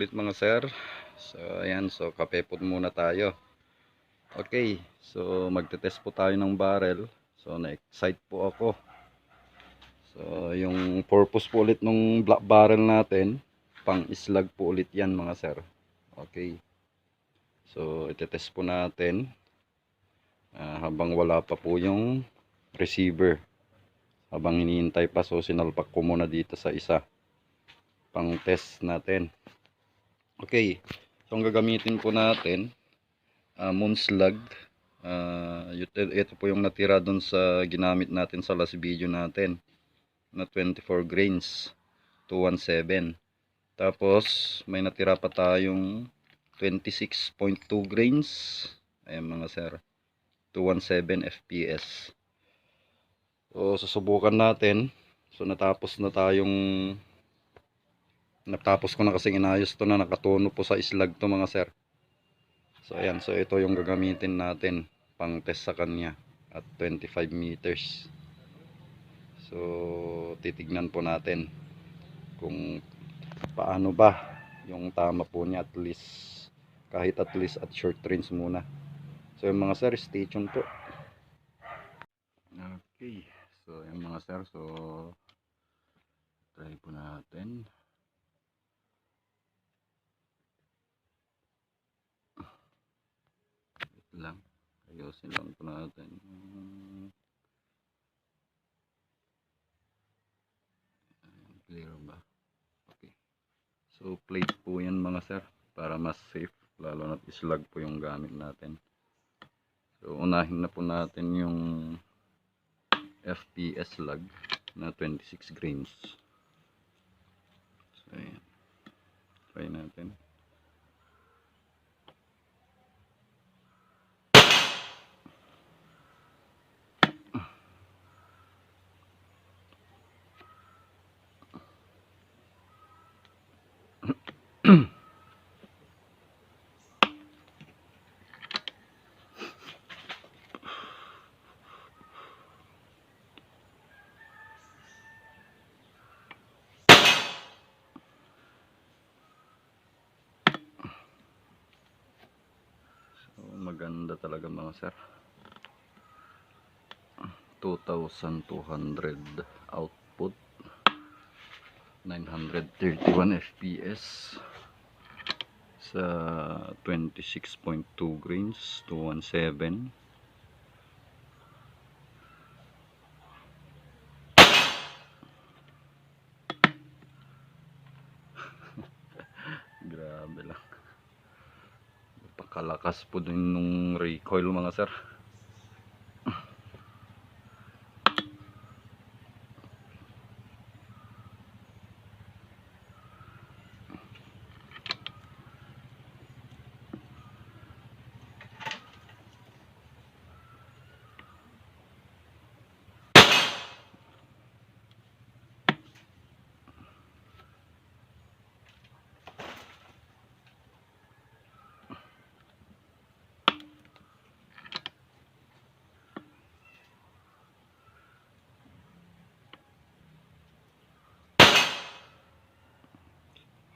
ulit mga sir. So ayan, so kape po muna tayo. Okay, so magte-test po tayo ng barrel. So na-excite po ako. So yung purpose po ulit ng black barrel natin, pang islag po ulit yan mga sir. Okay. So ite-test po natin habang wala pa po yung receiver. Habang hinihintay pa, so sinalpak ko muna dito sa isa pang test natin. Okay, so ang gagamitin po natin Moonslug. Ito po yung natira dun sa ginamit natin sa last video natin na 24 grains 217. Tapos may natira pa tayong 26.2 grains. Ayan mga sir, 217 fps. So susubukan natin. So natapos ko na kasing inayos to na nakatono po sa islag to mga sir. So ayan, so ito yung gagamitin natin pang test sa kanya at 25 meters. So titignan po natin kung paano ba yung tama po niya, at least at short range muna. So yung mga sir, stay tuned po. Okay, so yung mga sir, so try po natin. Lang ayusin lang po natin. Clear ba? Okay, so plate po yan mga sir para mas safe, lalo na't islag po yung gamit natin. So unahin na po natin yung FPS lag na 26 grains. So ayan, try natin. So maganda talaga mga sir. 2,200 output, 931 fps sa 26.2 grains 217. Grabe lang, napakalakas po din nung recoil mga sir.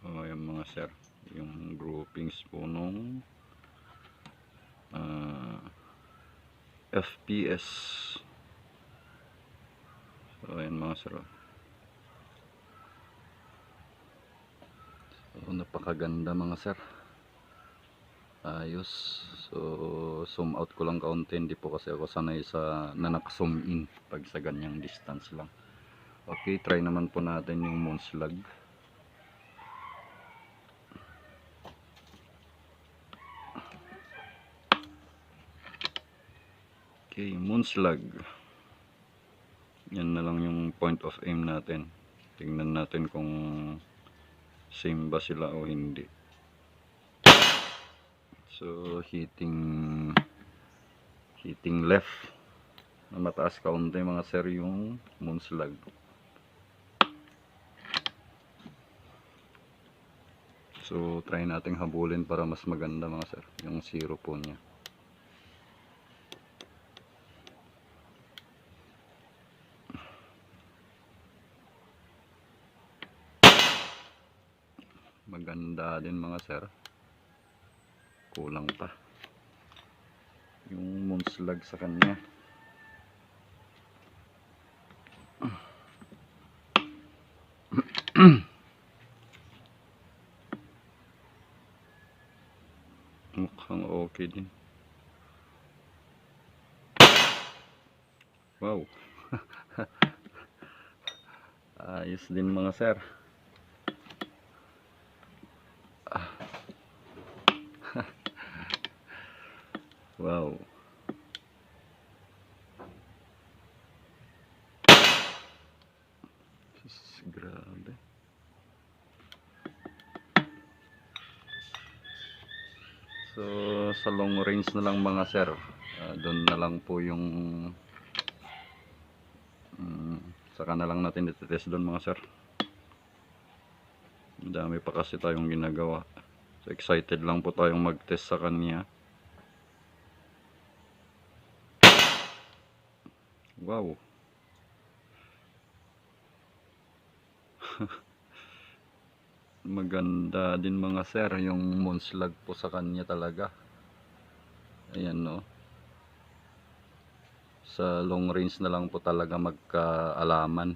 Ayan mga sir, yung groupings po nung FPS. So ayan mga sir, so napakaganda mga sir, ayos. So zoom out ko lang kaunti, hindi po kasi ako sanay sa na naka-zoom in pag sa ganyang distance lang. Okay, try naman po natin yung Moonslug. Okay, Moonslug. Yan na lang yung point of aim natin. Tingnan natin kung same ba sila o hindi. So hitting left na mataas kaunti mga sir yung Moonslug. So try nating habulin para mas maganda mga sir yung zero po niya. Maganda. maganda din mga sir. Kulang pa yung moonslag sa kanya. Mukhang okay din. Wow. Ayos din mga sir. Wow. Grabe. So sa long range na lang mga sir, doon na lang po yung saka na lang natin ititest doon mga sir. Dami pa kasi tayong ginagawa. So excited lang po tayong mag-test sa kanya. Wow. Maganda din mga sir yung moonslag po sa kanya talaga. Ayan no. Sa long range na lang po talaga magkakaalaman.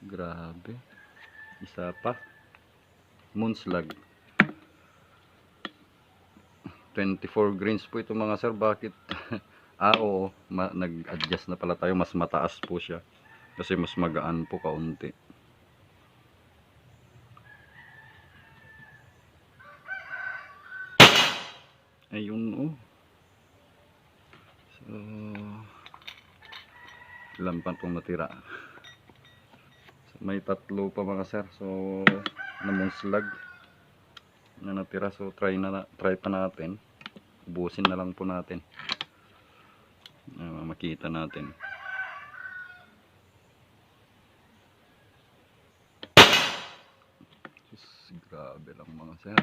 Grabe. Isa pa. Moonslag. 24 grains po ito mga sir. Bakit? Oo, nag-adjust na pala tayo. Mas mataas po siya. Kasi mas magaan po kaunti. Ayun oh. So, ilan pa itong natira. So, may tatlo pa mga sir. So, namunslag na natira. So, try pa natin. Ubusin na lang po natin. Makita natin. Grabe lang mga sir.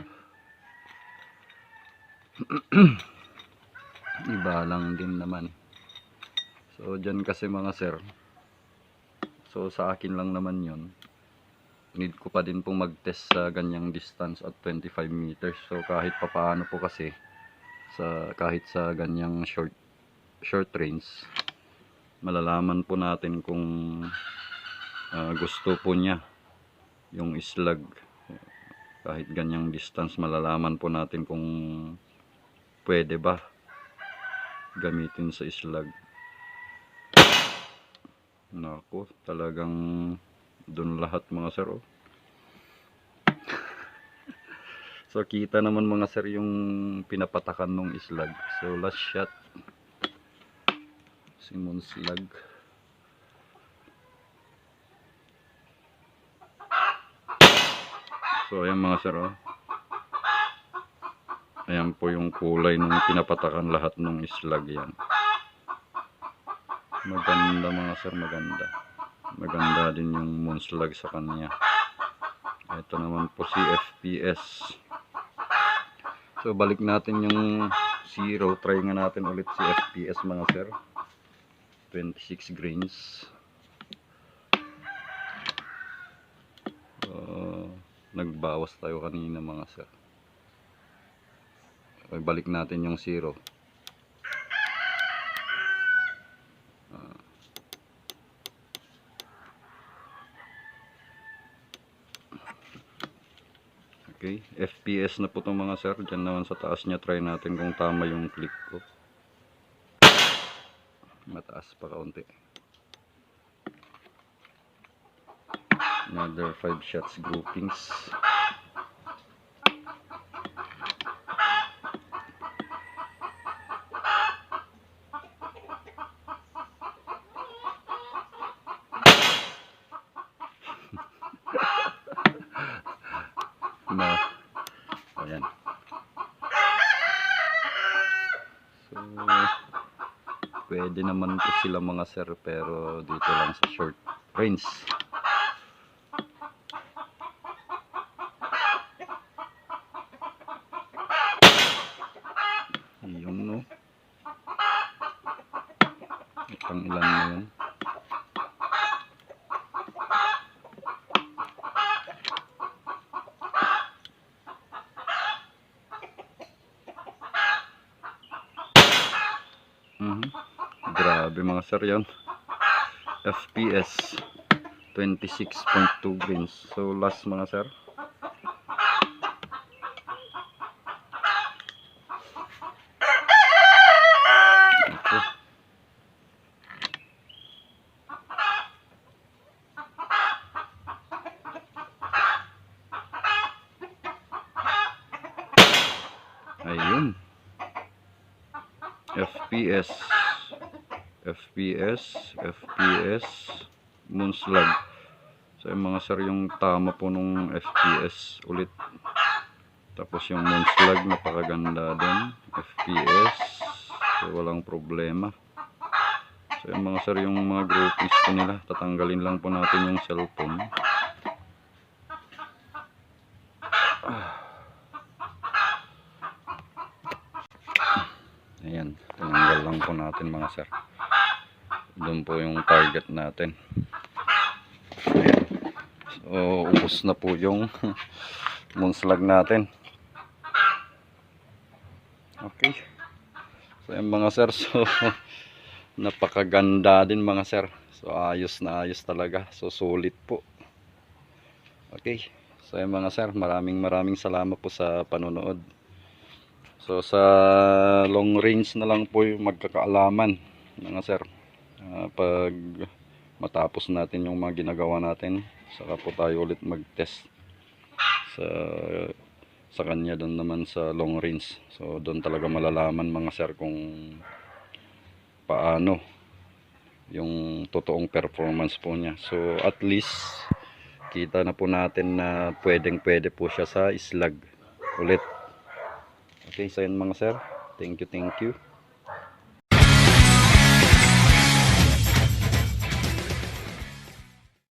Iba lang din naman. So dyan kasi mga sir, so sa akin lang naman yun, need ko pa din pong mag-test sa ganyang distance at 25 meters. So kahit papaano po kasi kahit sa ganyang short range, malalaman po natin kung gusto po niya yung slag. Kahit ganyang distance, malalaman po natin kung pwede ba gamitin sa slag. Nako, talagang dun lahat mga sir oh. So kita naman mga sir yung pinapatakan ng slag. So last shot, Simon slag. So ayan mga sir oh. Ayan po yung kulay nung pinapatakan lahat ng slag yan. Maganda mga sir, maganda. Maganda din yung moonslag sa kanya. Ito naman po si FPS. So balik natin yung 0. Try nga natin ulit si FPS mga sir. 26 grains. Nagbawas tayo kanina mga sir. Balik natin yung 0. Okay, FPS na po itong mga sir. Diyan naman sa taas niya, try natin kung tama yung click ko. Mataas pa kaunti. Another 5 shots groupings. Ayan. So pwede naman po sila mga sir, pero dito lang sa short range. Yung no, pang ilan na yun. Grabe mga sir yan. FPS 26.2 grains. So last mga sir. Okay. Ayun. FPS Moonslag. So yung mga sir yung tama po nung FPS ulit. Tapos yung Moonslag napakaganda din. FPS. So walang problema. So yung mga sir yung mga groupies po nila. Tatanggalin lang po natin yung cellphone. Ayan. Tinanggal lang po natin mga sir. Doon po yung target natin. Ayan. So ubos na po yung Moonslag natin. Okay. So yung mga sir, so napakaganda din mga sir. So ayos na ayos talaga. So sulit po. Okay. So yung mga sir, maraming salamat po sa panonood. So sa long range na lang po yung magkakaalaman mga sir. Pag matapos natin yung mga ginagawa natin, saka po tayo ulit mag-test sa kanya doon naman sa long range. So doon talaga malalaman mga sir kung paano yung totoong performance po niya. So at least kita na po natin na pwede po siya sa islag ulit. Okay, so yun mga sir, thank you.